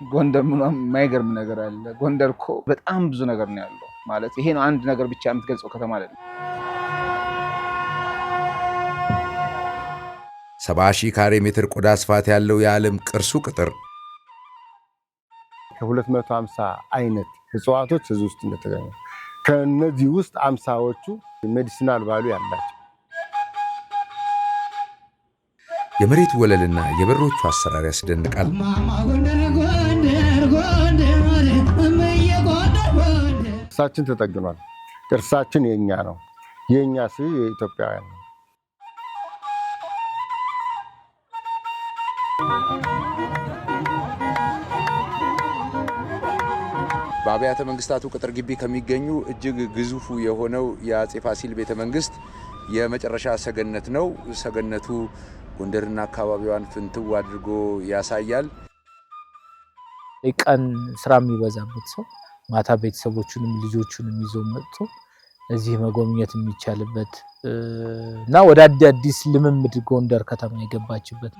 ጎንደር ምንም የማይገርም ነገር አለ። ጎንደር እኮ በጣም ብዙ ነገር ነው ያለው። ማለት ይሄ ነው አንድ ነገር ብቻ የምትገልጸው ከተማ አይደለም። 70,000 ካሬ ሜትር ቆዳ ስፋት ያለው የዓለም ቅርሱ ቅጥር ከ250 አይነት እጽዋቶች እዚህ ውስጥ እንደተገኘ ከነዚህ ውስጥ 50ዎቹ ሜዲሲናል ቫልዩ ያላቸው የመሬት ወለልና የበሮቹ አሰራር ያስደንቃል። ቅርሳችን ተጠግኗል። ቅርሳችን የኛ ነው። የኛ የኢትዮጵያውያን ነው። በአብያተ መንግስታቱ ቅጥር ግቢ ከሚገኙ እጅግ ግዙፉ የሆነው የአጼ ፋሲል ቤተ መንግስት የመጨረሻ ሰገነት ነው። ሰገነቱ ጎንደርና አካባቢዋን ፍንትው አድርጎ ያሳያል። ቀን ስራ የሚበዛበት ሰው ማታ ቤተሰቦቹንም ልጆቹንም ይዞ መጥቶ እዚህ መጎብኘት የሚቻልበት እና ወደ አዲስ ልምምድ ጎንደር ከተማ የገባችበት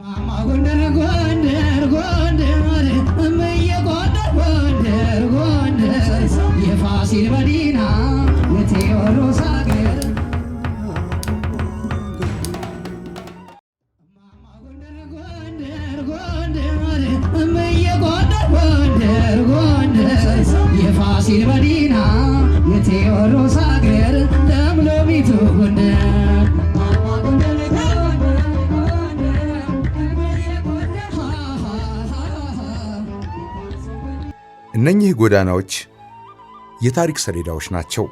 የፋሲል መዲና የቴዎድሮስ ሀገር የፋሲል መዲና የቴዎድሮስ ሀገር ለምለሚቱ ጎንደር እነኚህ ጎዳናዎች የታሪክ ሰሌዳዎች ናቸው።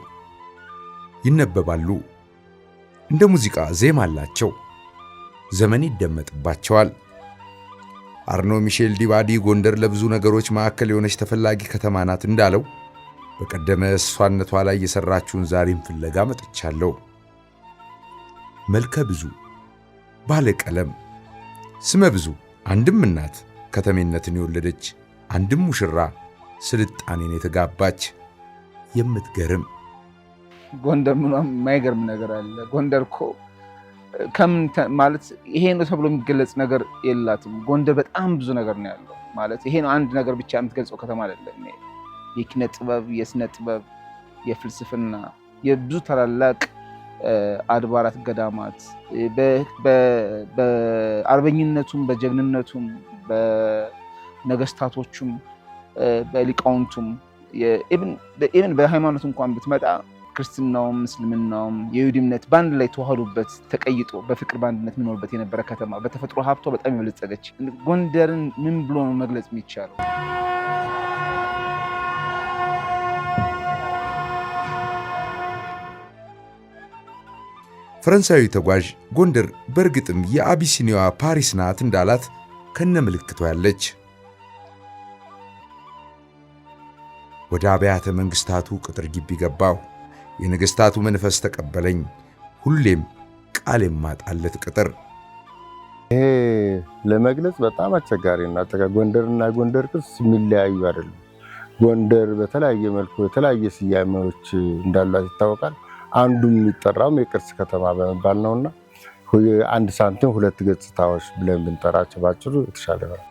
ይነበባሉ፣ እንደ ሙዚቃ ዜማ አላቸው፣ ዘመን ይደመጥባቸዋል። አርኖ ሚሼል ዲባዲ ጎንደር ለብዙ ነገሮች ማዕከል የሆነች ተፈላጊ ከተማ ናት እንዳለው በቀደመ እሷነቷ ላይ የሰራችውን ዛሬም ፍለጋ መጥቻለሁ። መልከ ብዙ፣ ባለ ቀለም፣ ስመ ብዙ፣ አንድም እናት ከተሜነትን የወለደች አንድም ሙሽራ ስልጣኔን የተጋባች የምትገርም ጎንደር ምንም የማይገርም ነገር አለ። ጎንደር እኮ ማለት ይሄ ነው ተብሎ የሚገለጽ ነገር የላትም። ጎንደር በጣም ብዙ ነገር ነው ያለው። ማለት ይሄ ነው አንድ ነገር ብቻ የምትገልጸው ከተማ አይደለም። የኪነ ጥበብ፣ የስነ ጥበብ፣ የፍልስፍና፣ የብዙ ታላላቅ አድባራት ገዳማት በአርበኝነቱም በጀግንነቱም በነገስታቶቹም በሊቃውንቱም ኢቭን በሃይማኖት እንኳን ብትመጣ ክርስትናውም እስልምናውም የይሁዲ እምነት በአንድ ላይ ተዋህዶበት ተቀይጦ በፍቅር በአንድነት የሚኖርበት የነበረ ከተማ በተፈጥሮ ሀብቷ በጣም የበለጸገች ጎንደርን ምን ብሎ ነው መግለጽ የሚቻለው? ፈረንሳዊ ተጓዥ ጎንደር በእርግጥም የአቢሲኒያዋ ፓሪስ ናት እንዳላት ከነ ምልክቷ ያለች። ወደ አብያተ መንግስታቱ ቅጥር ግቢ ገባሁ። የነገስታቱ መንፈስ ተቀበለኝ። ሁሌም ቃል የማጣለት ቅጥር። ይሄ ለመግለጽ በጣም አስቸጋሪ ነው። ጎንደርና ጎንደር ቅርስ የሚለያዩ አይደሉም። ጎንደር በተለያየ መልኩ የተለያየ ስያሜዎች እንዳሏት ይታወቃል። አንዱ የሚጠራውም የቅርስ ከተማ በመባል ነውና አንድ ሳንቲም ሁለት ገጽታዎች ብለን ብንጠራቸው ባጭሩ የተሻለ ነው።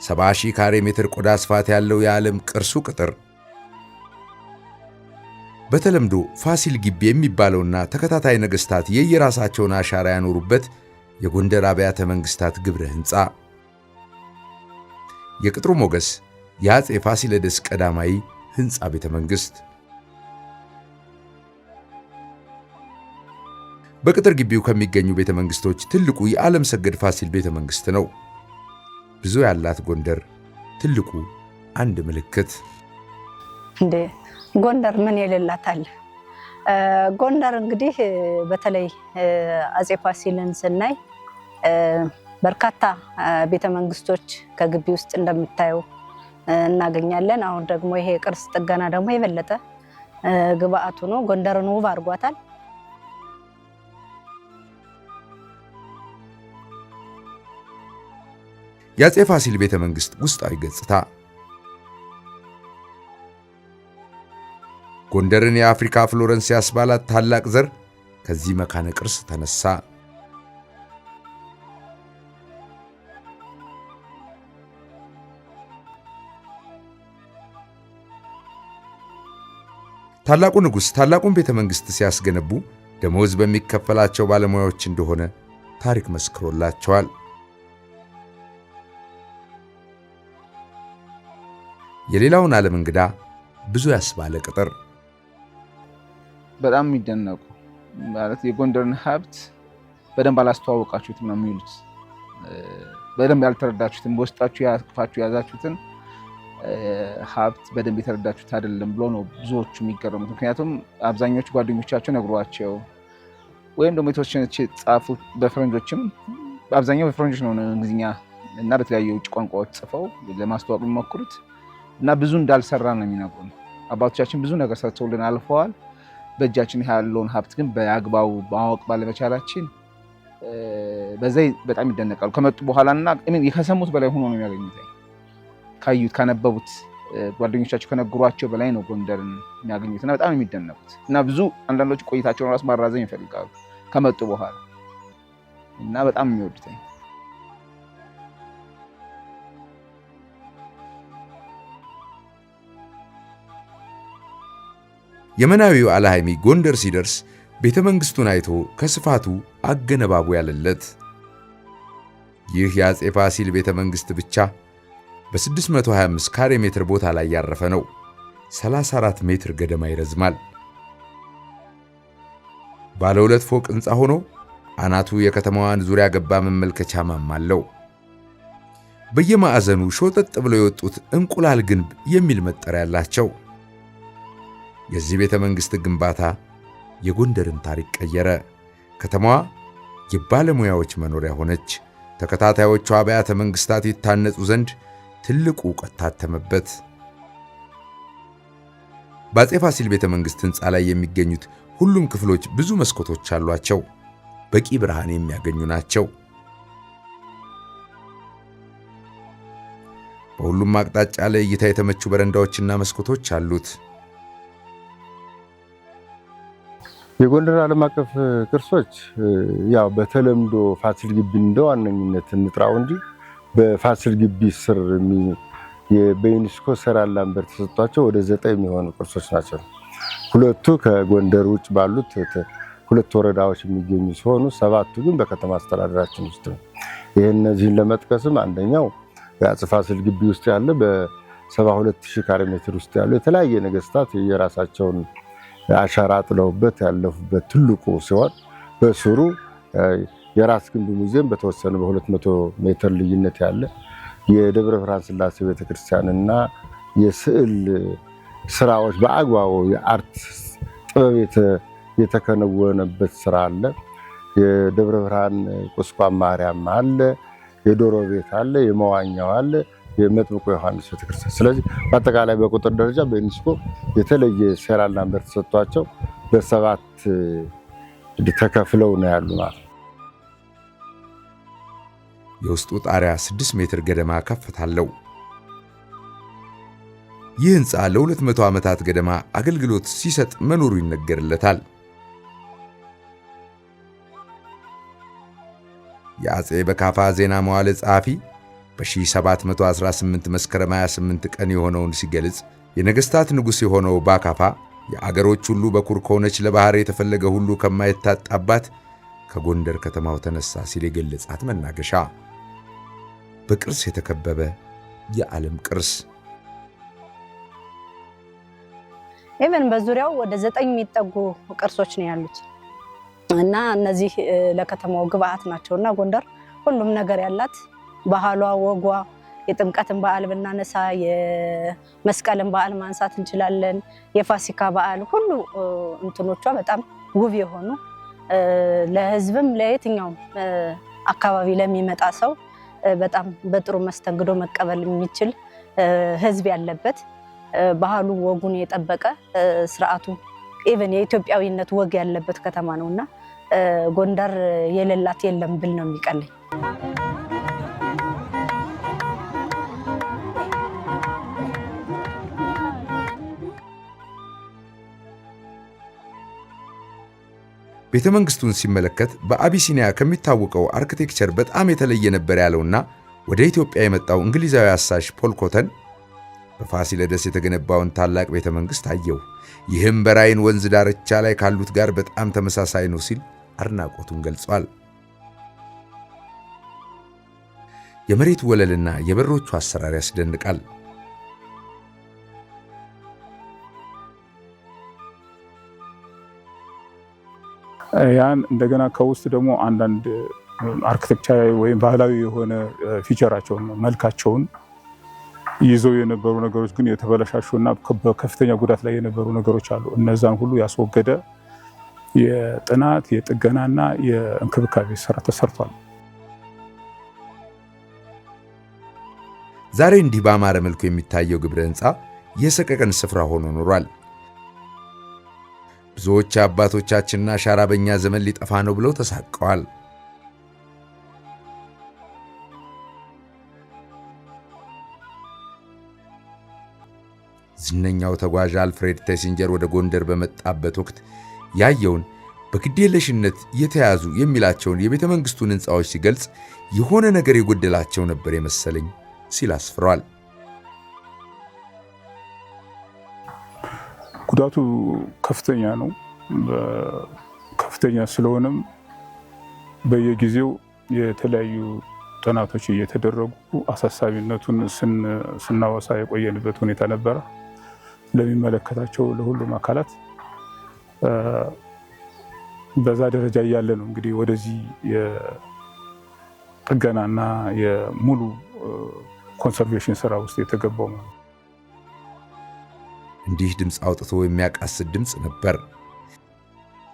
ሰባ ሺህ ካሬ ሜትር ቆዳ ስፋት ያለው የዓለም ቅርሱ ቅጥር በተለምዶ ፋሲል ግቢ የሚባለውና ተከታታይ ነገስታት የየራሳቸውን አሻራ ያኖሩበት የጎንደር አብያተ መንግስታት ግብረ ህንፃ። የቅጥሩ ሞገስ የአጼ ፋሲለደስ ቀዳማዊ ህንፃ ቤተ መንግስት። በቅጥር ግቢው ከሚገኙ ቤተ መንግስቶች ትልቁ የዓለም ሰገድ ፋሲል ቤተ መንግስት ነው። ብዙ ያላት ጎንደር ትልቁ አንድ ምልክት። እንደ ጎንደር ምን የሌላታል? ጎንደር እንግዲህ በተለይ አጼ ፋሲልን ስናይ በርካታ ቤተ መንግስቶች ከግቢ ውስጥ እንደምታየው እናገኛለን። አሁን ደግሞ ይሄ ቅርስ ጥገና ደግሞ የበለጠ ግብአቱ ነው። ጎንደርን ውብ አድርጓታል። የአጼ ፋሲል ቤተ መንግስት ውስጣዊ ገጽታ ጎንደርን የአፍሪካ ፍሎረንስ ያስባላት ታላቅ ዘር ከዚህ መካነ ቅርስ ተነሳ። ታላቁ ንጉሥ ታላቁን ቤተ መንግሥት ሲያስገነቡ ደሞዝ በሚከፈላቸው ባለሙያዎች እንደሆነ ታሪክ መስክሮላቸዋል። የሌላውን ዓለም እንግዳ ብዙ ያስባለ ቅጥር በጣም የሚደነቁ ማለት የጎንደርን ሀብት በደንብ አላስተዋወቃችሁትም ነው የሚሉት። በደንብ ያልተረዳችሁትን በውስጣችሁ ያቅፋችሁ ያዛችሁትን ሀብት በደንብ የተረዳችሁት አይደለም ብሎ ነው ብዙዎቹ የሚገረሙት። ምክንያቱም አብዛኞቹ ጓደኞቻቸው ነግሯቸው ወይም ደግሞ የተወሰነች ጻፉ በፈረንጆችም አብዛኛው በፈረንጆች ነው እንግሊዝኛ እና በተለያዩ የውጭ ቋንቋዎች ጽፈው ለማስተዋወቅ የሚሞክሩት እና ብዙ እንዳልሰራ ነው የሚነግሩን። አባቶቻችን ብዙ ነገር ሰርተውልን አልፈዋል። በእጃችን ያለውን ሀብት ግን በአግባቡ ማወቅ ባለመቻላችን በዛ በጣም ይደነቃሉ። ከመጡ በኋላና ከሰሙት በላይ ሆኖ ነው የሚያገኙት። ካዩት ካነበቡት ጓደኞቻቸው ከነገሯቸው በላይ ነው ጎንደርን የሚያገኙት እና በጣም የሚደነቁት እና ብዙ አንዳንዶች ቆይታቸውን ራሱ ማራዘም ይፈልጋሉ ከመጡ በኋላ እና በጣም የሚወዱት። የመናዊው አልሃይሚ ጎንደር ሲደርስ ቤተ መንግሥቱን አይቶ ከስፋቱ አገነባቡ ያለለት ይህ የአፄ ፋሲል ቤተ መንግሥት ብቻ በ625 ካሬ ሜትር ቦታ ላይ ያረፈ ነው። 34 ሜትር ገደማ ይረዝማል። ባለ 2 ፎቅ ሕንፃ ሆኖ አናቱ የከተማዋን ዙሪያ ገባ መመልከቻ ማማ አለው። በየማዕዘኑ ሾጠጥ ብለው የወጡት እንቁላል ግንብ የሚል መጠሪያ ያላቸው የዚህ ቤተ መንግሥት ግንባታ የጎንደርን ታሪክ ቀየረ። ከተማዋ የባለሙያዎች መኖሪያ ሆነች። ተከታታዮቹ አብያተ መንግሥታት ይታነጹ ዘንድ ትልቁ ዕውቀት ታተመበት። በአፄ ፋሲል ቤተ መንግሥት ሕንፃ ላይ የሚገኙት ሁሉም ክፍሎች ብዙ መስኮቶች አሏቸው። በቂ ብርሃን የሚያገኙ ናቸው። በሁሉም አቅጣጫ ለእይታ የተመቹ በረንዳዎችና መስኮቶች አሉት። የጎንደር ዓለም አቀፍ ቅርሶች ያው በተለምዶ ፋሲል ግቢ እንደ ዋነኝነት እንጥራው እንጂ በፋሲል ግቢ ስር በዩኔስኮ ሰራል ላምበር ተሰጥቷቸው ወደ 9 የሚሆኑ ቅርሶች ናቸው። 2ቱ ከጎንደር ውጭ ባሉት 2 ወረዳዎች የሚገኙ ሲሆኑ 7ቱ ግን በከተማ አስተዳደራችን ውስጥ ነው። እነዚህን ለመጥቀስም አንደኛው የአፄ ፋሲል ግቢ ውስጥ ያለ በ72000 ካሬ ሜትር ውስጥ ያሉ የተለያየ ነገስታት የራሳቸውን አሻራ ጥለውበት ያለፉበት ትልቁ ሲሆን በስሩ የራስ ግንብ ሙዚየም በተወሰነ በ200 ሜትር ልዩነት ያለ የደብረ ብርሃን ስላሴ ቤተክርስቲያንና የስዕል ስራዎች በአግባቡ የአርት ጥበብ የተከናወነበት ስራ አለ። የደብረ ብርሃን ቁስቋም ማርያም አለ፣ የዶሮ ቤት አለ፣ የመዋኛው አለ፣ የመጥምቁ ዮሐንስ ቤተክርስቲያን። ስለዚህ በአጠቃላይ በቁጥር ደረጃ በዩኔስኮ የተለየ ሰራል ላምበር ተሰጥቷቸው በ7 ተከፍለው ነው ያሉ ማለት። የውስጡ ጣሪያ 6 ሜትር ገደማ ከፍታ አለው። ይህ ሕንፃ ለ200 ዓመታት ገደማ አገልግሎት ሲሰጥ መኖሩ ይነገርለታል። የአፄ በካፋ ዜና መዋዕል ጸሐፊ በ1718 መስከረም 28 ቀን የሆነውን ሲገልጽ የነገሥታት ንጉሥ የሆነው ባካፋ የአገሮች ሁሉ በኩር ከሆነች ለባህር የተፈለገ ሁሉ ከማይታጣባት ከጎንደር ከተማው ተነሳ ሲል የገለጻት መናገሻ በቅርስ የተከበበ የዓለም ቅርስ። ኢቨን በዙሪያው ወደ 9 የሚጠጉ ቅርሶች ነው ያሉት እና እነዚህ ለከተማው ግብአት ናቸውና ጎንደር ሁሉም ነገር ያላት ባህሏ፣ ወጓ፣ የጥምቀትን በዓል ብናነሳ የመስቀልን በዓል ማንሳት እንችላለን። የፋሲካ በዓል ሁሉ እንትኖቿ በጣም ውብ የሆኑ ለሕዝብም ለየትኛውም አካባቢ ለሚመጣ ሰው በጣም በጥሩ መስተንግዶ መቀበል የሚችል ሕዝብ ያለበት ባህሉ ወጉን የጠበቀ ስርዓቱ ኢቨን የኢትዮጵያዊነት ወግ ያለበት ከተማ ነውና ጎንደር የሌላት የለም ብል ነው የሚቀለኝ። ቤተ መንግሥቱን ሲመለከት በአቢሲኒያ ከሚታወቀው አርኪቴክቸር በጣም የተለየ ነበር ያለውና ወደ ኢትዮጵያ የመጣው እንግሊዛዊ አሳሽ ፖል ኮተን በፋሲለደስ የተገነባውን ታላቅ ቤተ መንግሥት አየው። ይህም በራይን ወንዝ ዳርቻ ላይ ካሉት ጋር በጣም ተመሳሳይ ነው ሲል አድናቆቱን ገልጿል። የመሬቱ ወለልና የበሮቹ አሰራር ያስደንቃል። ያን እንደገና ከውስጥ ደግሞ አንዳንድ አርኪቴክቸራዊ ወይም ባህላዊ የሆነ ፊቸራቸውን መልካቸውን ይዘው የነበሩ ነገሮች ግን የተበላሻሹና በከፍተኛ ጉዳት ላይ የነበሩ ነገሮች አሉ። እነዛን ሁሉ ያስወገደ የጥናት የጥገናና የእንክብካቤ ስራ ተሰርቷል። ዛሬ እንዲህ በአማረ መልኩ የሚታየው ግብረ ሕንፃ የሰቀቀን ስፍራ ሆኖ ኖሯል። ብዙዎች አባቶቻችንና አሻራ በእኛ ዘመን ሊጠፋ ነው ብለው ተሳቀዋል። ዝነኛው ተጓዥ አልፍሬድ ቴሲንጀር ወደ ጎንደር በመጣበት ወቅት ያየውን በግዴለሽነት የተያዙ የሚላቸውን የቤተ መንግሥቱን ሕንፃዎች ሲገልጽ የሆነ ነገር የጎደላቸው ነበር የመሰለኝ ሲል አስፍሯል። ጉዳቱ ከፍተኛ ነው። ከፍተኛ ስለሆነም በየጊዜው የተለያዩ ጥናቶች እየተደረጉ አሳሳቢነቱን ስናወሳ የቆየንበት ሁኔታ ነበረ። ለሚመለከታቸው ለሁሉም አካላት በዛ ደረጃ እያለ ነው እንግዲህ ወደዚህ የጥገናና የሙሉ ኮንሰርቬሽን ስራ ውስጥ የተገባው ነው። እንዲህ ድምፅ አውጥቶ የሚያቃስት ድምፅ ነበር።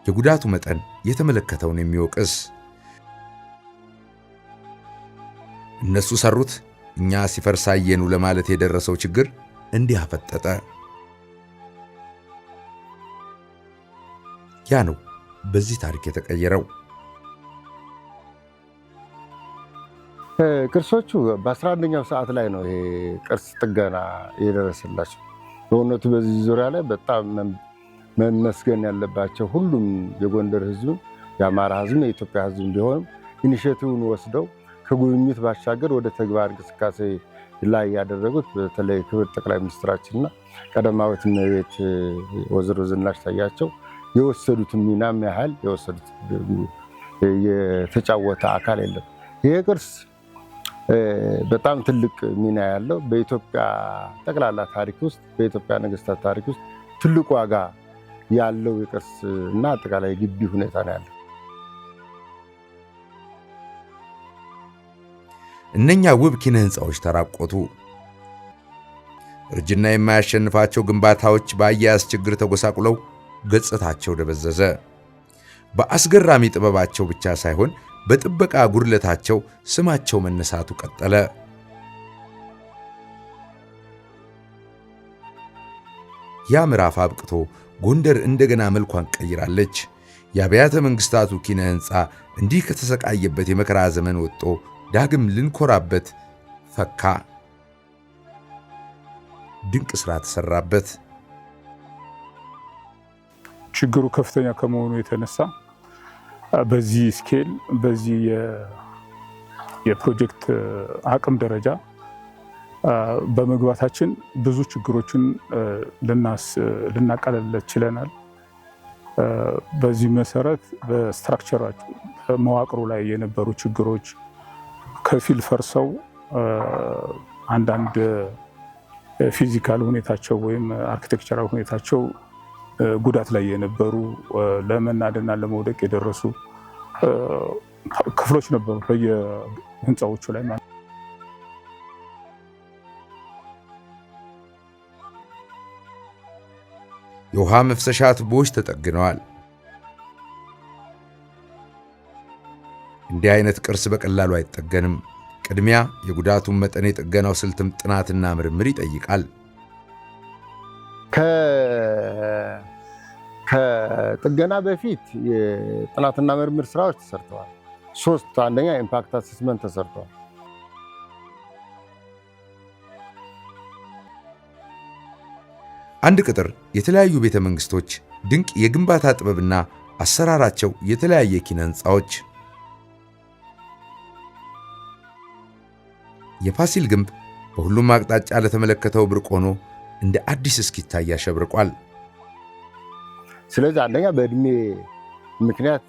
የጉዳቱ መጠን የተመለከተውን የሚወቅስ እነሱ ሰሩት እኛ ሲፈርስ አየኑ ለማለት የደረሰው ችግር እንዲህ አፈጠጠ። ያ ነው በዚህ ታሪክ የተቀየረው። ቅርሶቹ በ11ኛው ሰዓት ላይ ነው ይሄ ቅርስ ጥገና የደረሰላቸው። በእውነቱ በዚህ ዙሪያ ላይ በጣም መመስገን ያለባቸው ሁሉም የጎንደር ህዝብ፣ የአማራ ህዝብ፣ የኢትዮጵያ ህዝብ ቢሆንም ኢኒሼቲቭን ወስደው ከጉብኝት ባሻገር ወደ ተግባር እንቅስቃሴ ላይ ያደረጉት በተለይ ክብር ጠቅላይ ሚኒስትራችንና ቀዳማዊት እመቤት ወይዘሮ ዝናሽ ታያቸው የወሰዱት ሚናም ያህል የወሰዱት የተጫወተ አካል የለም። ይሄ ቅርስ በጣም ትልቅ ሚና ያለው በኢትዮጵያ ጠቅላላ ታሪክ ውስጥ በኢትዮጵያ ነገስታት ታሪክ ውስጥ ትልቅ ዋጋ ያለው የቅርስ እና አጠቃላይ ግቢ ሁኔታ ነው ያለው። እነኛ ውብ ኪነ ህንፃዎች ተራቆቱ። እርጅና የማያሸንፋቸው ግንባታዎች በአያያዝ ችግር ተጎሳቁለው ገጽታቸው ደበዘዘ። በአስገራሚ ጥበባቸው ብቻ ሳይሆን በጥበቃ ጉድለታቸው ስማቸው መነሳቱ ቀጠለ። ያ ምዕራፍ አብቅቶ ጎንደር እንደገና መልኳን ቀይራለች። የአብያተ መንግስታቱ ኪነ ህንፃ እንዲህ ከተሰቃየበት የመከራ ዘመን ወጥቶ ዳግም ልንኮራበት ፈካ። ድንቅ ሥራ ተሰራበት። ችግሩ ከፍተኛ ከመሆኑ የተነሳ በዚህ ስኬል በዚህ የፕሮጀክት አቅም ደረጃ በመግባታችን ብዙ ችግሮችን ልናቃለለት ችለናል። በዚህ መሰረት በስትራክቸራቸው መዋቅሩ ላይ የነበሩ ችግሮች ከፊል ፈርሰው አንዳንድ ፊዚካል ሁኔታቸው ወይም አርኪቴክቸራል ሁኔታቸው ጉዳት ላይ የነበሩ ለመናድና ለመውደቅ የደረሱ ክፍሎች ነበሩ በየህንፃዎቹ ላይ ማለት። የውሃ መፍሰሻ ቱቦዎች ተጠግነዋል። እንዲህ አይነት ቅርስ በቀላሉ አይጠገንም። ቅድሚያ የጉዳቱን መጠን የጥገናው ስልትም ጥናትና ምርምር ይጠይቃል። ከጥገና በፊት የጥናትና ምርምር ስራዎች ተሰርተዋል። አንደኛ ኢምፓክት አሰስመንት ተሰርተዋል። አንድ ቅጥር የተለያዩ ቤተ መንግስቶች ድንቅ የግንባታ ጥበብና አሰራራቸው የተለያየ ኪነ ህንፃዎች። የፋሲል ግንብ በሁሉም አቅጣጫ ለተመለከተው ብርቅ ሆኖ እንደ አዲስ እስኪታይ ያሸብርቋል። ስለዚህ አንደኛ በእድሜ ምክንያት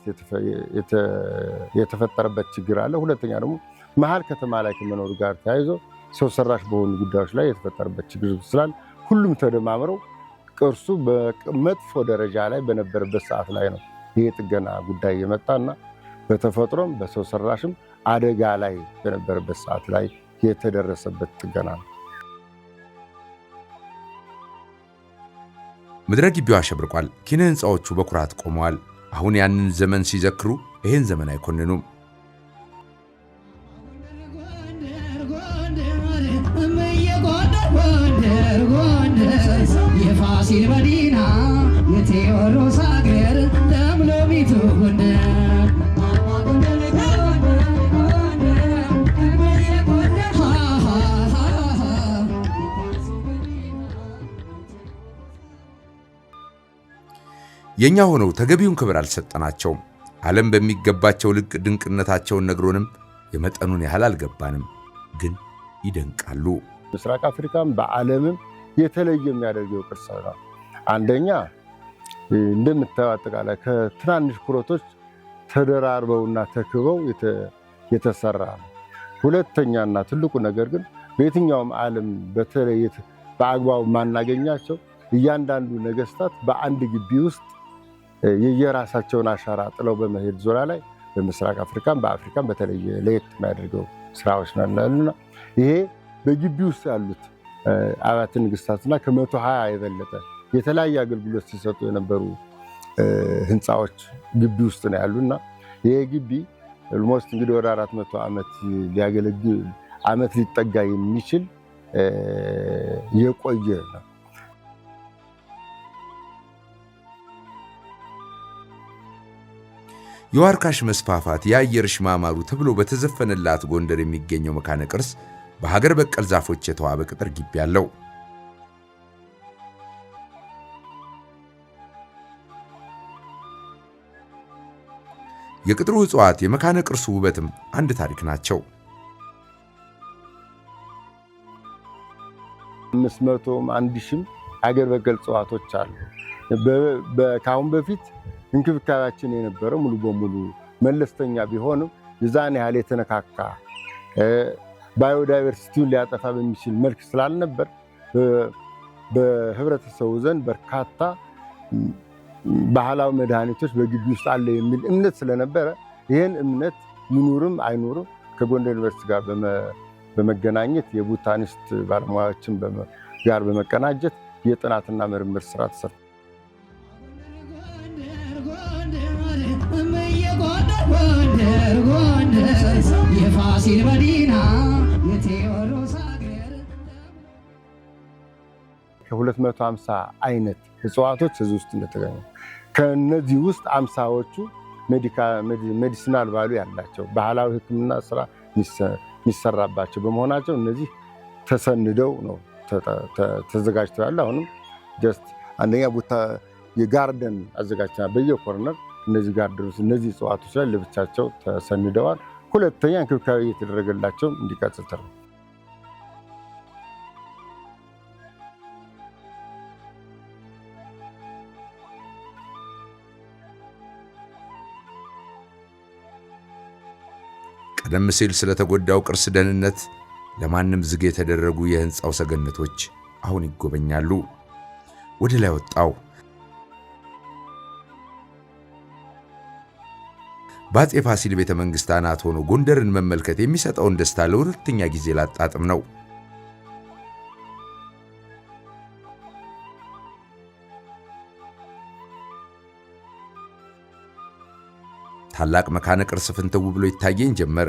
የተፈጠረበት ችግር አለ። ሁለተኛ ደግሞ መሀል ከተማ ላይ ከመኖር ጋር ተያይዞ ሰው ሰራሽ በሆኑ ጉዳዮች ላይ የተፈጠረበት ችግር ስላለ ሁሉም ተደማምረው ቅርሱ በመጥፎ ደረጃ ላይ በነበረበት ሰዓት ላይ ነው ይሄ ጥገና ጉዳይ የመጣና በተፈጥሮም በሰው ሰራሽም አደጋ ላይ በነበረበት ሰዓት ላይ የተደረሰበት ጥገና ነው። ምድረ ግቢው አሸብርቋል። ኪነ ህንፃዎቹ በኩራት ቆመዋል። አሁን ያንን ዘመን ሲዘክሩ ይሄን ዘመን አይኮንኑም። የፋሲል መዲና የቴዎድሮስ ሀገር ለምለሚቱ ጎንደር የኛ ሆነው ተገቢውን ክብር አልሰጠናቸውም። ዓለም በሚገባቸው ልክ ድንቅነታቸውን ነግሮንም የመጠኑን ያህል አልገባንም፣ ግን ይደንቃሉ። ምስራቅ አፍሪካም በዓለምም የተለየ የሚያደርገው ቅርስ ነው። አንደኛ እንደምታየው አጠቃላይ ከትናንሽ ኩረቶች ተደራርበውና ተክበው የተሰራ ነው። ሁለተኛና ትልቁ ነገር ግን በየትኛውም ዓለም በተለይ በአግባቡ ማናገኛቸው እያንዳንዱ ነገስታት በአንድ ግቢ ውስጥ የየራሳቸውን አሻራ ጥለው በመሄድ ዙሪያ ላይ በምስራቅ አፍሪካም በአፍሪካም በተለየ ለየት የሚያደርገው ስራዎች ናሉና ይሄ በግቢ ውስጥ ያሉት አብያተ መንግስታትና ከ120 የበለጠ የተለያየ አገልግሎት ሲሰጡ የነበሩ ህንፃዎች ግቢ ውስጥ ነው ያሉና ይሄ ግቢ ኦልሞስት እንግዲህ ወደ 400 ዓመት ሊያገለግል ዓመት ሊጠጋ የሚችል የቆየ ነው። የዋርካሽ መስፋፋት የአየርሽ ማማሩ ተብሎ በተዘፈነላት ጎንደር የሚገኘው መካነ ቅርስ በሀገር በቀል ዛፎች የተዋበ ቅጥር ግቢ አለው። የቅጥሩ እጽዋት የመካነ ቅርሱ ውበትም አንድ ታሪክ ናቸው። 500ም 1000ም ሀገር በቀል እጽዋቶች አሉ። ከአሁን በፊት እንክብካቤያችን የነበረው ሙሉ በሙሉ መለስተኛ ቢሆንም የዛን ያህል የተነካካ ባዮዳይቨርሲቲውን ሊያጠፋ በሚችል መልክ ስላልነበር በህብረተሰቡ ዘንድ በርካታ ባህላዊ መድኃኒቶች በግቢ ውስጥ አለ የሚል እምነት ስለነበረ ይህን እምነት ይኑርም አይኑርም ከጎንደር ዩኒቨርሲቲ ጋር በመገናኘት የቦታኒስት ባለሙያዎችን ጋር በመቀናጀት የጥናትና ምርምር ስራ ተሰርቷል። የፋሲል መዲና የቴዎድሮስ ሀገር ከ250 አይነት እጽዋቶች እዚህ ውስጥ እንደተገኙ ከነዚህ ውስጥ 50ዎቹ ሜዲሲናል ቫሉ ያላቸው ባህላዊ ሕክምና ስራ የሚሰራባቸው በመሆናቸው እነዚህ ተሰንደው ነው ተዘጋጅተው ያለ። አሁንም ጀስት አንደኛ ቦታ የጋርደን አዘጋጅተናል። በየኮርነር እነዚህ ጋርደኖች እነዚህ እጽዋቶች ላይ ለብቻቸው ተሰንደዋል። ሁለተኛ እንክብካቤ እየተደረገላቸው እንዲቀጥል ተደርጓል። ቀደም ሲል ስለተጎዳው ቅርስ ደህንነት ለማንም ዝግ የተደረጉ የህንፃው ሰገነቶች አሁን ይጎበኛሉ። ወደ ላይ ወጣው በአፄ ፋሲል ቤተ መንግስት አናት ሆኖ ጎንደርን መመልከት የሚሰጠውን ደስታ ለሁለተኛ ጊዜ ላጣጥም ነው። ታላቅ መካነ ቅርስ ፍንትው ብሎ ይታየኝ ጀመር።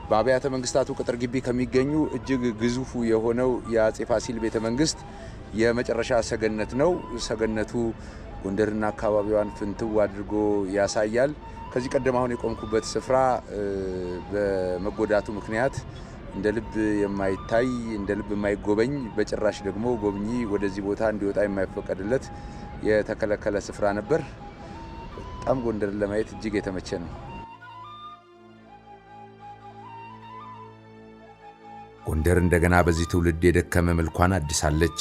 በአብያተ መንግስታቱ ቅጥር ግቢ ከሚገኙ እጅግ ግዙፉ የሆነው የአፄ ፋሲል ቤተ መንግስት የመጨረሻ ሰገነት ነው። ሰገነቱ ጎንደርና አካባቢዋን ፍንትው አድርጎ ያሳያል። ከዚህ ቀደም አሁን የቆምኩበት ስፍራ በመጎዳቱ ምክንያት እንደ ልብ የማይታይ እንደ ልብ የማይጎበኝ በጭራሽ ደግሞ ጎብኚ ወደዚህ ቦታ እንዲወጣ የማይፈቀድለት የተከለከለ ስፍራ ነበር። በጣም ጎንደርን ለማየት እጅግ የተመቸ ነው። ጎንደር እንደገና በዚህ ትውልድ የደከመ መልኳን አድሳለች።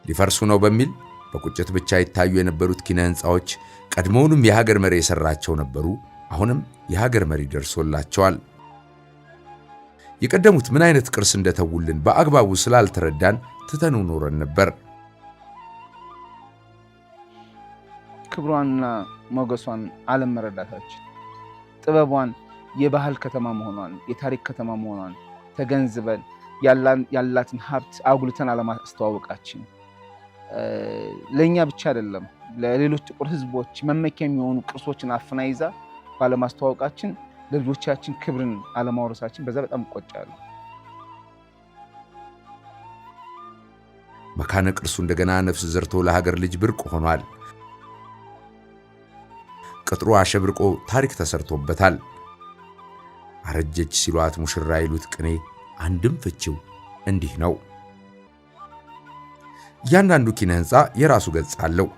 ሊፈርሱ ነው በሚል በቁጭት ብቻ ይታዩ የነበሩት ኪነ ህንጻዎች ቀድሞውንም የሀገር መሪ የሰራቸው ነበሩ። አሁንም የሀገር መሪ ደርሶላቸዋል። የቀደሙት ምን አይነት ቅርስ እንደተውልን በአግባቡ ስላልተረዳን ትተነው ኖረን ነበር። ክብሯንና ሞገሷን አለመረዳታችን፣ ጥበቧን የባህል ከተማ መሆኗን፣ የታሪክ ከተማ መሆኗን ተገንዝበን ያላትን ሀብት አጉልተን አለማስተዋወቃችን ለኛ ብቻ አይደለም ለሌሎች ጥቁር ህዝቦች መመኪያ የሚሆኑ ቅርሶችን አፍና ይዛ ባለማስተዋወቃችን ለልጆቻችን ክብርን አለማውረሳችን በዛ በጣም ቆጫለሁ። መካነ ቅርሱ እንደገና ነፍስ ዘርቶ ለሀገር ልጅ ብርቅ ሆኗል። ቅጥሩ አሸብርቆ ታሪክ ተሰርቶበታል። አረጀች ሲሏት ሙሽራ ይሉት ቅኔ አንድም ፍቺው እንዲህ ነው። እያንዳንዱ ኪነ ህንጻ የራሱ ገጽ አለው።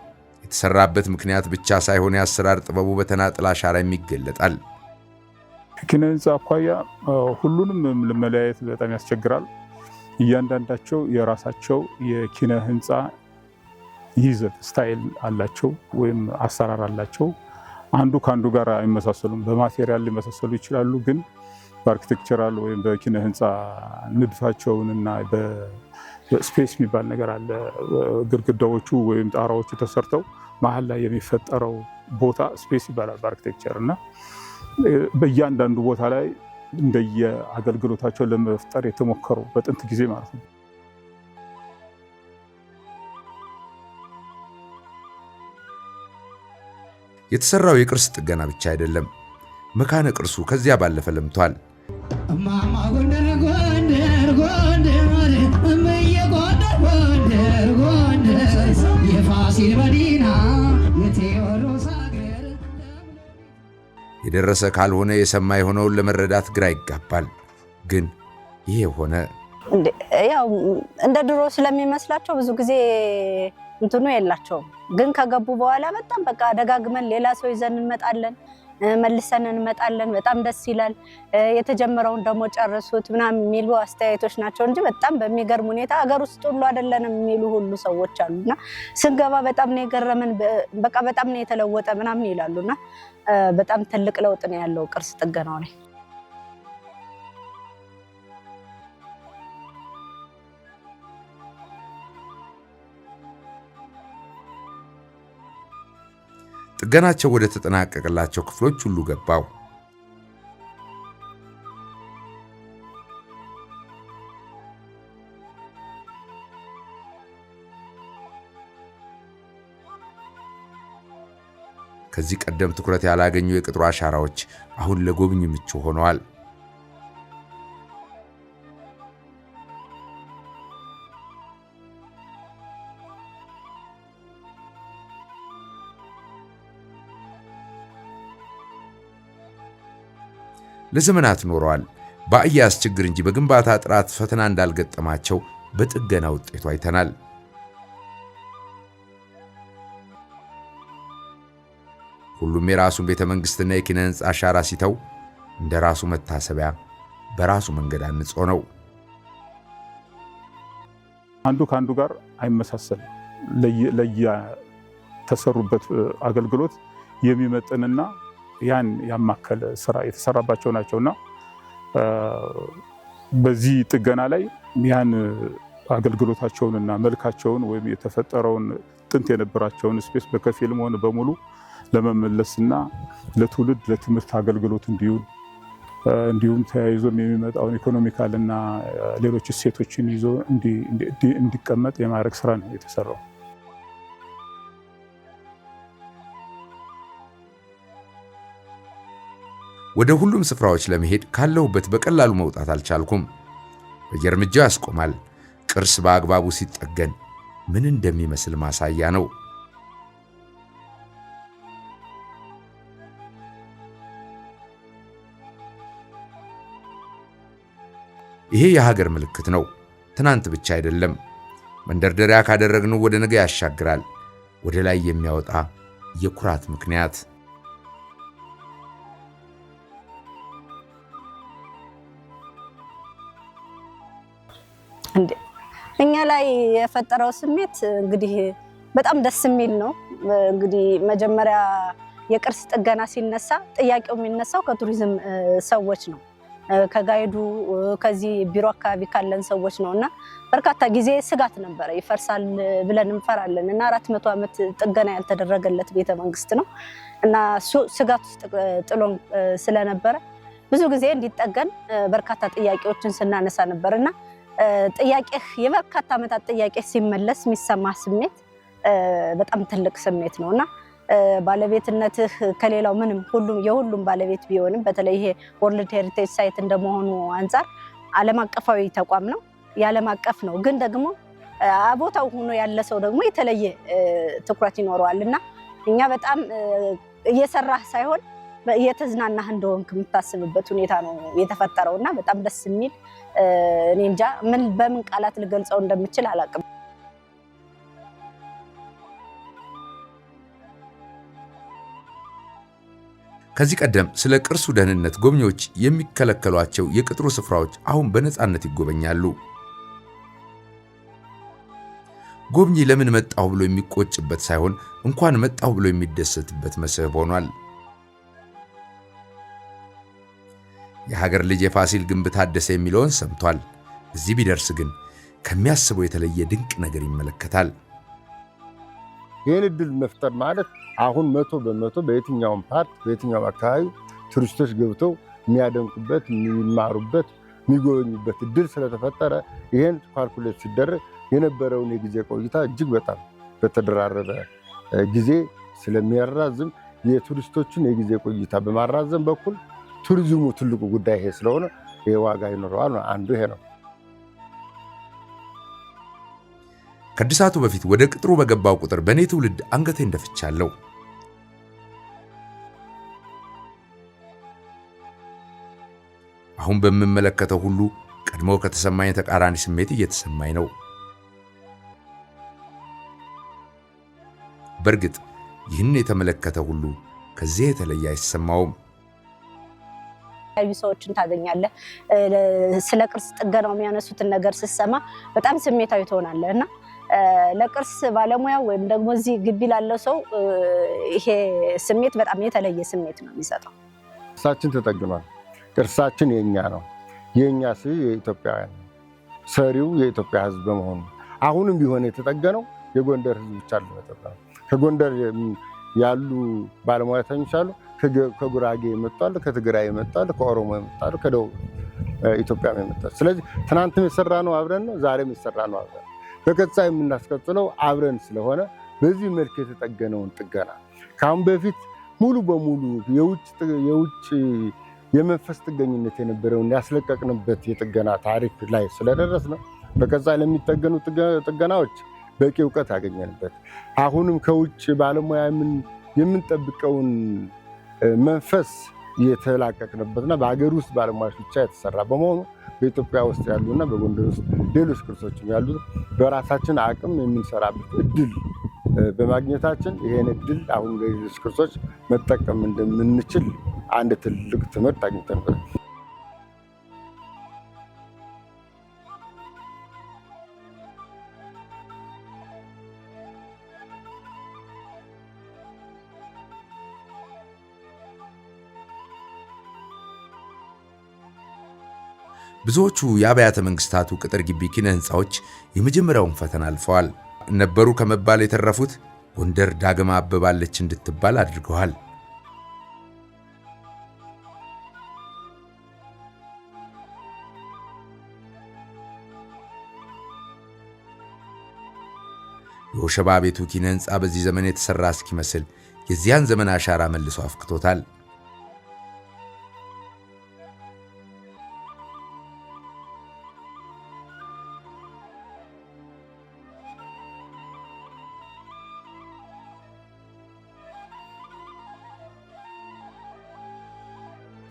የተሰራበት ምክንያት ብቻ ሳይሆን የአሰራር ጥበቡ በተናጠል አሻራ ይገለጣል። ኪነ ህንጻ አኳያ ሁሉንም ለመለያየት በጣም ያስቸግራል። እያንዳንዳቸው የራሳቸው የኪነ ህንጻ ይዘት ስታይል አላቸው ወይም አሰራር አላቸው። አንዱ ካንዱ ጋር አይመሳሰሉም። በማቴሪያል ሊመሳሰሉ ይችላሉ፣ ግን በአርኪቴክቸራል ወይም በኪነ ህንጻ ንድፋቸውንና በስፔስ የሚባል ነገር አለ። ግድግዳዎቹ ወይም ጣራዎቹ ተሰርተው መሀል ላይ የሚፈጠረው ቦታ ስፔስ ይባላል በአርኪቴክቸር እና በእያንዳንዱ ቦታ ላይ እንደየ አገልግሎታቸው ለመፍጠር የተሞከሩ በጥንት ጊዜ ማለት ነው። የተሰራው የቅርስ ጥገና ብቻ አይደለም። መካነ ቅርሱ ከዚያ ባለፈ ለምቷል። እማማ ጎንደር ጎንደር ጎንደር እምዬ ጎንደር ጎንደር ጎንደር የፋሲል መዲና የቴዎድሮስ አገር። የደረሰ ካልሆነ የሰማ የሆነውን ለመረዳት ግራ ይጋባል። ግን ይሄ ሆነ። ያው እንደ ድሮ ስለሚመስላቸው ብዙ ጊዜ እንትኑ የላቸውም። ግን ከገቡ በኋላ በጣም በቃ ደጋግመን ሌላ ሰው ይዘን እንመጣለን፣ መልሰን እንመጣለን። በጣም ደስ ይላል። የተጀመረውን ደግሞ ጨርሱት ምናምን የሚሉ አስተያየቶች ናቸው እንጂ በጣም በሚገርም ሁኔታ ሀገር ውስጥ ሁሉ አይደለንም የሚሉ ሁሉ ሰዎች አሉና ስንገባ በጣም ነው የገረመን። በቃ በጣም ነው የተለወጠ ምናምን ይላሉና በጣም ትልቅ ለውጥ ነው ያለው ቅርስ ጥገናው ላይ። ጥገናቸው ወደ ተጠናቀቀላቸው ክፍሎች ሁሉ ገባው። ከዚህ ቀደም ትኩረት ያላገኙ የቅጥሩ አሻራዎች አሁን ለጎብኝ ምቹ ሆነዋል። ለዘመናት ኖረዋል። በአያያዝ ችግር እንጂ በግንባታ ጥራት ፈተና እንዳልገጠማቸው በጥገና ውጤቱ አይተናል። ሁሉም የራሱን ቤተ መንግስትና የኪነ ህንጻ አሻራ ሲተው እንደ ራሱ መታሰቢያ በራሱ መንገድ አንጾ ነው። አንዱ ካንዱ ጋር አይመሳሰልም። ለየተሰሩበት አገልግሎት የሚመጥንና ያን ያማከለ ስራ የተሰራባቸው ናቸውና በዚህ ጥገና ላይ ያን አገልግሎታቸውንና መልካቸውን ወይም የተፈጠረውን ጥንት የነበራቸውን ስፔስ በከፊልም ሆነ በሙሉ ለመመለስና ለትውልድ ለትምህርት አገልግሎት እንዲውል እንዲሁም ተያይዞም የሚመጣውን ኢኮኖሚካልና ሌሎች እሴቶችን ይዞ እንዲቀመጥ የማድረግ ስራ ነው የተሰራው። ወደ ሁሉም ስፍራዎች ለመሄድ ካለሁበት በቀላሉ መውጣት አልቻልኩም። በየእርምጃው ያስቆማል። ቅርስ በአግባቡ ሲጠገን ምን እንደሚመስል ማሳያ ነው። ይሄ የሀገር ምልክት ነው። ትናንት ብቻ አይደለም። መንደርደሪያ ካደረግነው ወደ ነገ ያሻግራል። ወደ ላይ የሚያወጣ የኩራት ምክንያት። እኛ ላይ የፈጠረው ስሜት እንግዲህ በጣም ደስ የሚል ነው። እንግዲህ መጀመሪያ የቅርስ ጥገና ሲነሳ ጥያቄው የሚነሳው ከቱሪዝም ሰዎች ነው፣ ከጋይዱ ከዚህ ቢሮ አካባቢ ካለን ሰዎች ነውና በርካታ ጊዜ ስጋት ነበረ። ይፈርሳል ብለን እንፈራለን እና 400 ዓመት ጥገና ያልተደረገለት ቤተመንግስት ነው እና ስጋት ውስጥ ጥሎን ስለነበረ ብዙ ጊዜ እንዲጠገን በርካታ ጥያቄዎችን ስናነሳ ነበርና ጥያቄህ የበርካታ ዓመታት ጥያቄ ሲመለስ የሚሰማ ስሜት በጣም ትልቅ ስሜት ነውና ባለቤትነትህ ከሌላው ምንም የሁሉም ባለቤት ቢሆንም በተለይ ይሄ ወርልድ ሄሪቴጅ ሳይት እንደመሆኑ አንፃር ዓለም አቀፋዊ ተቋም ነው፣ የዓለም አቀፍ ነው። ግን ደግሞ ቦታው ሆኖ ያለ ሰው ደግሞ የተለየ ትኩረት ይኖረዋልና እኛ በጣም እየሰራህ ሳይሆን እየተዝናናህ እንደሆንክ የምታስብበት ሁኔታ ነው የተፈጠረውና በጣም ደስ የሚል እኔ እንጃ በምን ቃላት ልገልጸው እንደምችል አላውቅም። ከዚህ ቀደም ስለ ቅርሱ ደህንነት ጎብኚዎች የሚከለከሏቸው የቅጥሩ ስፍራዎች አሁን በነፃነት ይጎበኛሉ። ጎብኚ ለምን መጣሁ ብሎ የሚቆጭበት ሳይሆን እንኳን መጣሁ ብሎ የሚደሰትበት መስህብ ሆኗል። የሀገር ልጅ የፋሲል ግንብ ታደሰ የሚለውን ሰምቷል። እዚህ ቢደርስ ግን ከሚያስበው የተለየ ድንቅ ነገር ይመለከታል። ይህን እድል መፍጠር ማለት አሁን 100% በየትኛውም ፓርክ በየትኛውም አካባቢ ቱሪስቶች ገብተው የሚያደንቁበት፣ የሚማሩበት፣ የሚጎበኙበት እድል ስለተፈጠረ ይህን ካልኩሌት ሲደረግ የነበረውን የጊዜ ቆይታ እጅግ በጣም በተደራረበ ጊዜ ስለሚያራዝም የቱሪስቶችን የጊዜ ቆይታ በማራዘም በኩል ቱሪዝሙ ትልቁ ጉዳይ ይሄ ስለሆነ ይሄ ዋጋ ይኖረዋል። አንዱ ይሄ ነው። ከእድሳቱ በፊት ወደ ቅጥሩ በገባው ቁጥር በእኔ ትውልድ አንገቴ እንደፍቻለሁ። አሁን በምመለከተው ሁሉ ቀድሞ ከተሰማኝ ተቃራኒ ስሜት እየተሰማኝ ነው። በእርግጥ ይህን የተመለከተ ሁሉ ከዚህ የተለየ አይሰማውም። ሰዎችን ታገኛለህ። ስለ ቅርስ ጥገናው የሚያነሱትን ነገር ስትሰማ በጣም ስሜታዊ ትሆናለህ እና ለቅርስ ባለሙያ ወይም ደግሞ እዚህ ግቢ ላለው ሰው ይሄ ስሜት በጣም የተለየ ስሜት ነው የሚሰጠው። ቅርሳችን ተጠግኗል። ቅርሳችን የኛ ነው። የኛ የኢትዮጵያውያን ሰሪው የኢትዮጵያ ሕዝብ በመሆኑ አሁንም ቢሆን የተጠገነው የጎንደር ሕዝብ ብቻ ነው። ከጎንደር ያሉ ባለሙያተኞች አሉ። ከጉራጌ ይመጣሉ፣ ከትግራይ ይመጣሉ፣ ከኦሮሞ ይመጣሉ፣ ከደቡብ ኢትዮጵያ ይመጣሉ። ስለዚህ ትናንትም የሰራ ነው አብረን ነው፣ ዛሬም የሰራ ነው አብረን፣ በቀጣይ የምናስቀጥለው አብረን ስለሆነ በዚህ መልክ የተጠገነውን ጥገና ከአሁን በፊት ሙሉ በሙሉ የውጭ የመንፈስ ጥገኝነት የነበረውን ያስለቀቅንበት የጥገና ታሪክ ላይ ስለደረስ ነው በቀጣይ ለሚጠገኑ ጥገናዎች በቂ እውቀት ያገኘንበት አሁንም ከውጭ ባለሙያ የምንጠብቀውን መንፈስ የተላቀቅንበትና በሀገር ውስጥ ባለሙያዎች ብቻ የተሰራ በመሆኑ በኢትዮጵያ ውስጥ ያሉና በጎንደር ውስጥ ሌሎች ቅርሶችም ያሉ በራሳችን አቅም የምንሰራበት እድል በማግኘታችን ይሄን እድል አሁን ሌሎች ቅርሶች መጠቀም እንደምንችል አንድ ትልቅ ትምህርት አግኝተንበታል። ብዙዎቹ የአብያተ መንግስታቱ ቅጥር ግቢ ኪነ ህንፃዎች የመጀመሪያውን ፈተና አልፈዋል። ነበሩ ከመባል የተረፉት ጎንደር ዳግም አበባለች እንድትባል አድርገዋል። የወሸባ ቤቱ ኪነ ህንፃ በዚህ ዘመን የተሰራ እስኪመስል የዚያን ዘመን አሻራ መልሶ አፍክቶታል።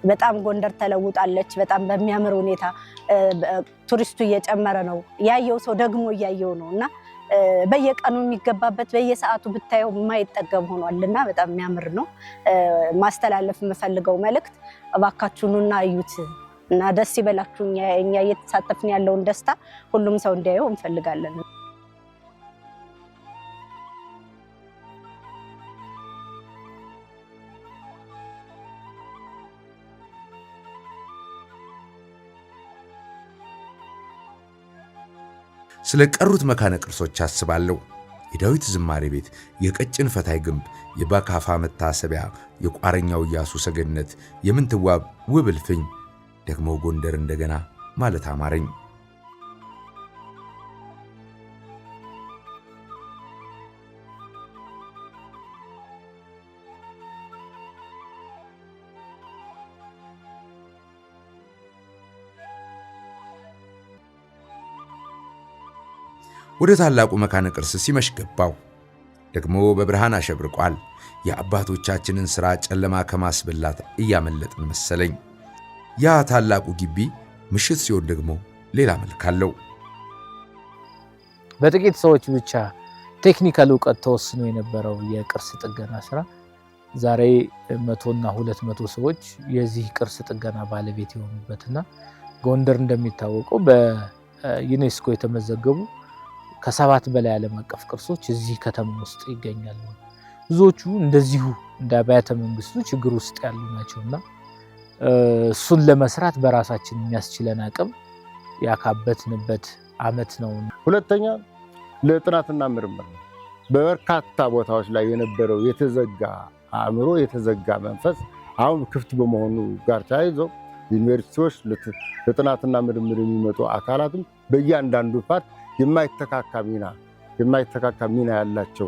በጣም ጎንደር ተለውጣለች። በጣም በሚያምር ሁኔታ ቱሪስቱ እየጨመረ ነው። ያየው ሰው ደግሞ እያየው ነውና በየቀኑ የሚገባበት በየሰዓቱ ብታየው የማይጠገብ ሆኗልና በጣም የሚያምር ነው። ማስተላለፍ የምፈልገው መልእክት እባካችሁኑና እዩት እና ደስ ይበላችሁ። እኛ እየተሳተፍን ያለውን ደስታ ሁሉም ሰው እንዲያየው እንፈልጋለን። ስለ ቀሩት መካነ ቅርሶች አስባለሁ። የዳዊት ዝማሬ ቤት፣ የቀጭን ፈታይ ግንብ፣ የባካፋ መታሰቢያ፣ የቋረኛው ኢያሱ ሰገነት፣ የምንትዋብ ውብ እልፍኝ፣ ደግሞ ጎንደር እንደገና ማለት አማረኝ። ወደ ታላቁ መካነ ቅርስ ሲመሽ ገባው። ደግሞ በብርሃን አሸብርቋል። የአባቶቻችንን ሥራ ጨለማ ከማስበላት እያመለጥን መሰለኝ። ያ ታላቁ ግቢ ምሽት ሲሆን ደግሞ ሌላ መልክ አለው። በጥቂት ሰዎች ብቻ ቴክኒካል ዕውቀት ተወስኖ የነበረው የቅርስ ጥገና ስራ ዛሬ 100 እና 200 ሰዎች የዚህ ቅርስ ጥገና ባለቤት የሆኑበትና ጎንደር እንደሚታወቀው በዩኔስኮ የተመዘገቡ ከ7 በላይ ዓለም አቀፍ ቅርሶች እዚህ ከተማ ውስጥ ይገኛሉ። ብዙዎቹ እንደዚሁ እንደ አብያተ መንግስቱ ችግር ውስጥ ያሉ ናቸውና እሱን ለመስራት በራሳችን የሚያስችለን አቅም ያካበትንበት ዓመት ነው። ሁለተኛ ለጥናትና ምርምር ነው። በበርካታ ቦታዎች ላይ የነበረው የተዘጋ አእምሮ፣ የተዘጋ መንፈስ አሁን ክፍት በመሆኑ ጋር ተያይዞ ዩኒቨርሲቲዎች ለጥናትና ምርምር የሚመጡ አካላትም በእያንዳንዱ ፓርት የማይተካካ ሚና ያላቸው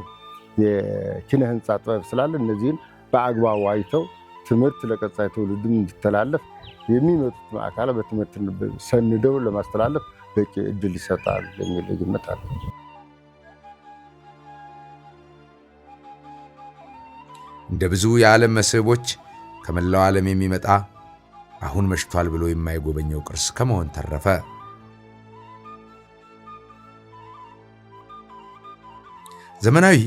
የኪነ ህንፃ ጥበብ ስላለ እነዚህን በአግባቡ አይተው ትምህርት ለቀጣይ ትውልድም እንዲተላለፍ የሚመጡት አካላት በትምህርት ሰንደው ለማስተላለፍ በቂ እድል ይሰጣል የሚል ግምት አለ። እንደ ብዙ የዓለም መስህቦች ከመላው ዓለም የሚመጣ አሁን መሽቷል ብሎ የማይጎበኘው ቅርስ ከመሆን ተረፈ። ዘመናዊ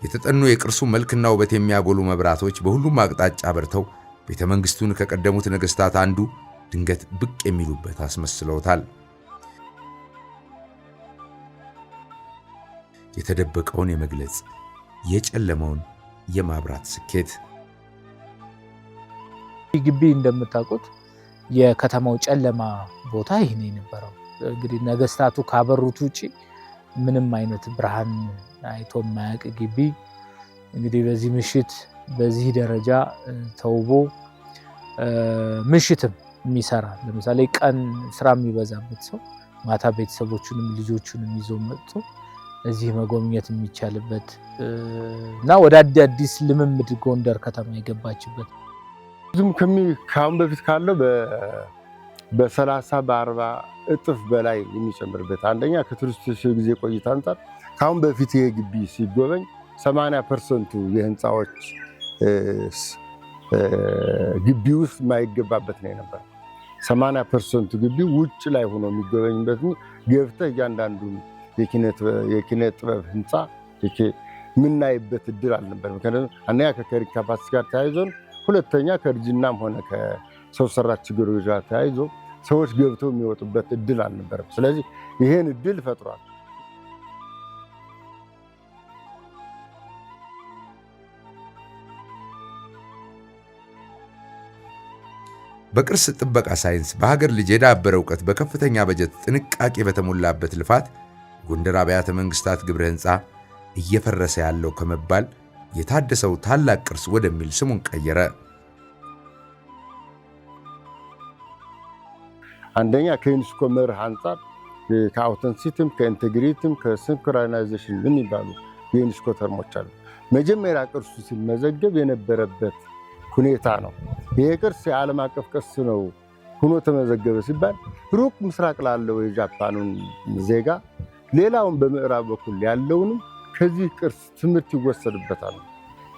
የተጠኑ የቅርሱ መልክና ውበት የሚያጎሉ መብራቶች በሁሉም አቅጣጫ በርተው ቤተ መንግስቱን ከቀደሙት ነገስታት አንዱ ድንገት ብቅ የሚሉበት አስመስለውታል። የተደበቀውን የመግለጽ የጨለመውን የማብራት ስኬት። ግቢ እንደምታውቁት የከተማው ጨለማ ቦታ ይሄ ነው የነበረው። እንግዲህ ነገስታቱ ካበሩት ውጪ ምንም አይነት ብርሃን አይቶ የማያውቅ ግቢ እንግዲህ በዚህ ምሽት በዚህ ደረጃ ተውቦ ምሽትም የሚሰራ ለምሳሌ ቀን ስራ የሚበዛበት ሰው ማታ ቤተሰቦቹንም ልጆቹንም ይዞ መጥቶ እዚህ መጎብኘት የሚቻልበት እና ወደ አዲስ ልምምድ ጎንደር ከተማ የገባችበት ብዙም ከአሁን በፊት ካለው በ30 በ40 እጥፍ በላይ የሚጨምርበት አንደኛ ከቱሪስቶች ጊዜ ቆይታ አንጻር ካሁን በፊት ይሄ ግቢ ሲጎበኝ 80% የህንፃዎች ግቢ ውስጥ የማይገባበት ነው የነበረው። 80% ግቢ ውጭ ላይ ሆኖ የሚጎበኝበት ገብተህ እያንዳንዱን የኪነ ጥበብ ህንፃ የምናይበት እድል አልነበር። ምክንያቱም አንደኛ ከካሪንግ ካፓሲቲ ጋር ተያይዞ፣ ሁለተኛ ከእርጅናም ሆነ ከሰው ሰራሽ ችግሮች ጋር ተያይዞ ሰዎች ገብተው የሚወጡበት እድል አልነበረም። ስለዚህ ይሄን እድል ፈጥሯል። በቅርስ ጥበቃ ሳይንስ በሀገር ልጅ የዳበረ እውቀት በከፍተኛ በጀት ጥንቃቄ በተሞላበት ልፋት ጎንደር አብያተ መንግስታት ግብረ ህንፃ እየፈረሰ ያለው ከመባል የታደሰው ታላቅ ቅርስ ወደሚል ስሙን ቀየረ። አንደኛ ከዩኔስኮ መርህ አንጻር ከአውተንቲሲቲም ከኢንቴግሪቲም ከሲንክሮናይዜሽን ምን ይባሉ የዩኔስኮ ተርሞች አሉ። መጀመሪያ ቅርሱ ሲመዘገብ የነበረበት ሁኔታ ነው። ይሄ ቅርስ የዓለም አቀፍ ቅርስ ነው ሆኖ ተመዘገበ ሲባል ሩቅ ምስራቅ ላለው የጃፓኑን ዜጋ ሌላውን በምዕራብ በኩል ያለውንም ከዚህ ቅርስ ትምህርት ይወሰድበታል።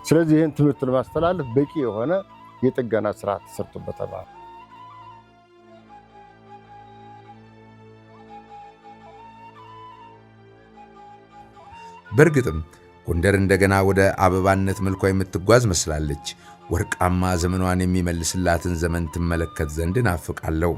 ስለዚህ ይህን ትምህርት ለማስተላለፍ በቂ የሆነ የጥገና ስራ ተሰርቶበታል። በእርግጥም ጎንደር እንደገና ወደ አበባነት መልኳ የምትጓዝ መስላለች። ወርቃማ ዘመኗን የሚመልስላትን ዘመን ትመለከት ዘንድ ናፍቃለሁ።